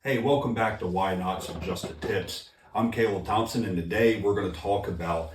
Hey, welcome back to Why Not Suggested Tips. I'm Caleb Thompson, and today we're going to talk about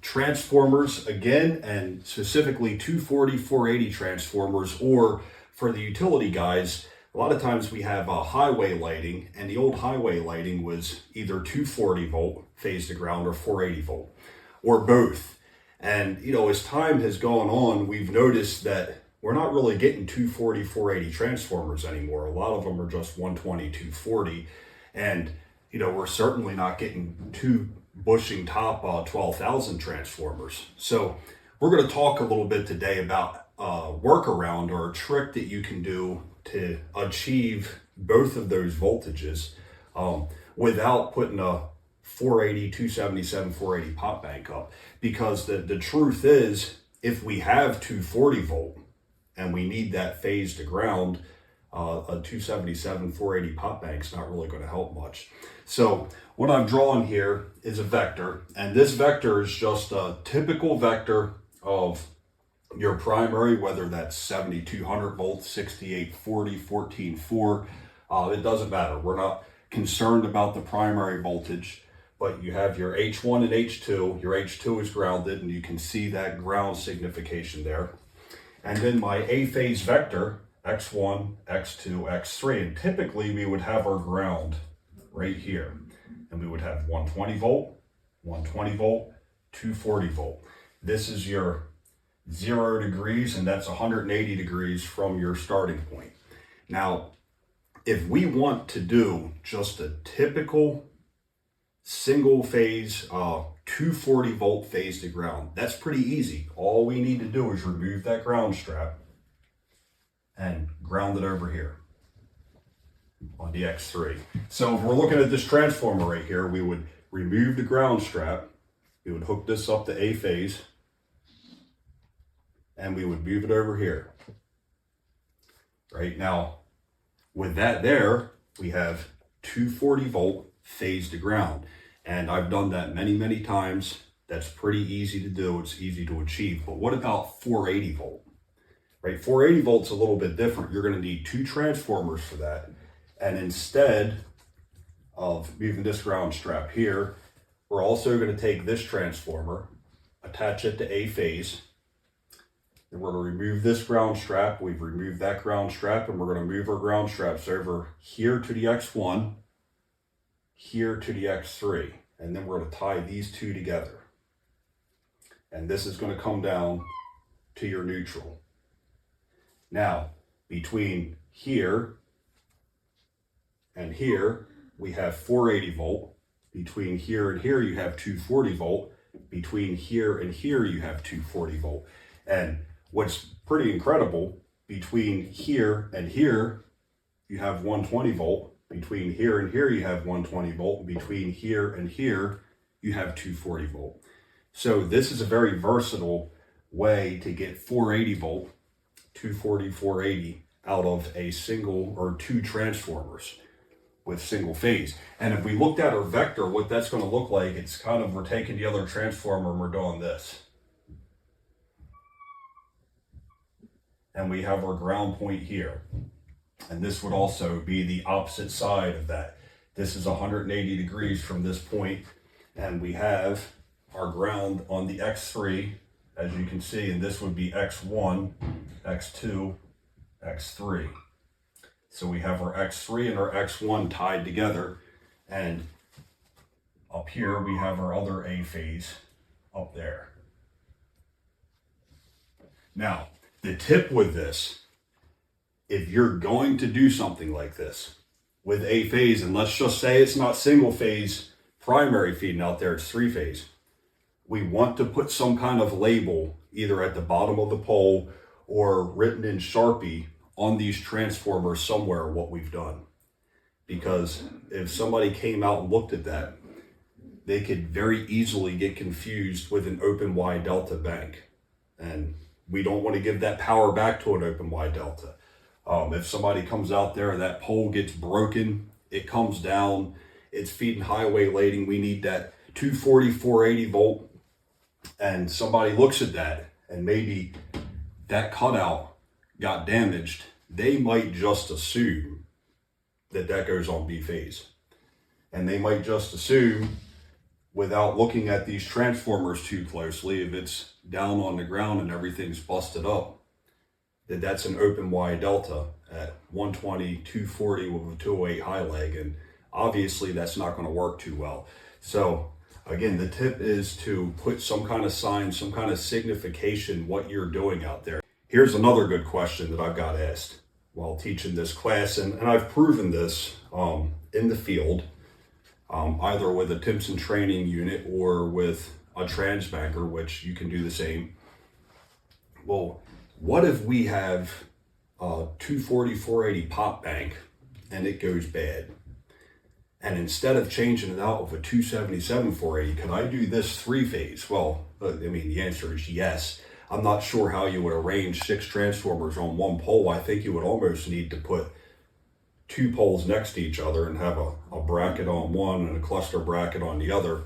transformers again, and specifically 240, 480 transformers, or for the utility guys, a lot of times we have highway lighting, and the old highway lighting was either 240 volt phase to ground or 480 volt, or both. And as time has gone on, we've noticed that we're not really getting 240, 480 transformers anymore. A lot of them are just 120, 240. And, we're certainly not getting two bushing top 12,000 transformers. So we're going to talk a little bit today about a workaround or a trick that you can do to achieve both of those voltages without putting a 480, 277, 480 pop bank up. Because the truth is, if we have 240 volt, and we need that phase to ground, a 277 480 pop bank's not really going to help much. So what I've drawn here is a vector, and this vector is just a typical vector of your primary, whether that's 7200 volts, 6840, 14.4. It doesn't matter. We're not concerned about the primary voltage, but you have your H1 and H2. Your H2 is grounded, and you can see that ground signification there. And then my A phase vector, X1, X2, X3. And typically we would have our ground right here. And we would have 120 volt, 120 volt, 240 volt. This is your 0 degrees, and that's 180 degrees from your starting point. Now, if we want to do just a typical single phase 240 volt phase to ground, that's pretty easy. All we need to do is remove that ground strap and ground it over here on the X3. So if we're looking at this transformer right here, we would remove the ground strap, we would hook this up to A phase, and we would move it over here. Right now, with that there, we have 240 volt phase to ground. And I've done that many times. That's pretty easy to do. It's easy to achieve. But what about 480 volt? Right? 480 volt's a little bit different. You're going to need two transformers for that. And instead of moving this ground strap here, we're also going to take this transformer, attach it to A phase. And we're going to remove this ground strap. We've removed that ground strap, and we're going to move our ground straps over here to the X1, here to the X3, and then we're going to tie these two together. And this is going to come down to your neutral. Now, between here and here, we have 480 volt. Between here and here, you have 240 volt. Between here and here, you have 240 volt. And what's pretty incredible, between here and here, you have 120 volt. Between here and here, you have 120 volt. Between here and here, you have 240 volt. So this is a very versatile way to get 480 volt, 240, 480 out of a single or two transformers with single phase. And if we looked at our vector, what that's going to look like, it's kind of, we're taking the other transformer and we're doing this. And we have our ground point here. And this would also be the opposite side of that. This is 180 degrees from this point, and we have our ground on the X3, as you can see, and this would be X1, X2, X3. So we have our X3 and our X1 tied together, and up here we have our other A phase up there. Now, the tip with this, if you're going to do something like this with A phase, and let's just say it's not single phase primary feeding out there, it's three phase, we want to put some kind of label either at the bottom of the pole or written in Sharpie on these transformers somewhere what we've done. Because if somebody came out and looked at that, they could very easily get confused with an open Y delta bank. And we don't want to give that power back to an open Y delta. If somebody comes out there and that pole gets broken, it comes down, it's feeding highway lighting, we need that 240, 480 volt, and somebody looks at that and maybe that cutout got damaged, they might just assume that goes on B phase. And they might just assume, without looking at these transformers too closely, if it's down on the ground and everything's busted up, that that's an open Y delta at 120, 240 with a 208 high leg. And obviously that's not going to work too well. So again, the tip is to put some kind of sign, some kind of signification what you're doing out there. Here's another good question that I've got asked while teaching this class, and I've proven this in the field, either with a Timpson training unit or with a transbanker, which you can do the same. Well, what if we have a 240, 480 pop bank and it goes bad? And instead of changing it out with a 277 480, can I do this 3-phase? Well, I mean, the answer is yes. I'm not sure how you would arrange 6 transformers on one pole. I think you would almost need to put 2 poles next to each other and have a bracket on one and a cluster bracket on the other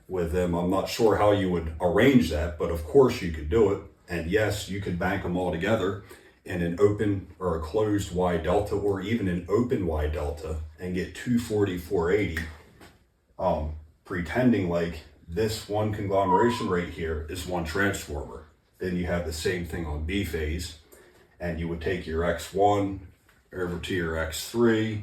with them. I'm not sure how you would arrange that, but of course you could do it. And yes, you could bank them all together in an open or a closed Y delta, or even an open Y delta, and get 240, 480, pretending like this one conglomeration right here is one transformer. Then you have the same thing on B phase, and you would take your X1 over to your X3.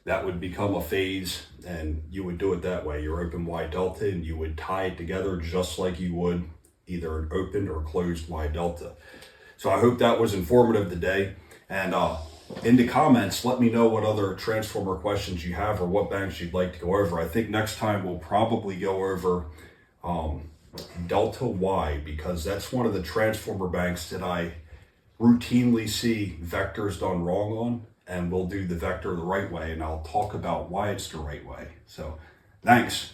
That would become a phase, and you would do it that way, your open Y delta, and you would tie it together just like you would either an open or closed Y delta. So I hope that was informative today. And in the comments, let me know what other transformer questions you have or what banks you'd like to go over. I think next time we'll probably go over delta Y, because that's one of the transformer banks that I routinely see vectors done wrong on, and we'll do the vector the right way, and I'll talk about why it's the right way. So thanks.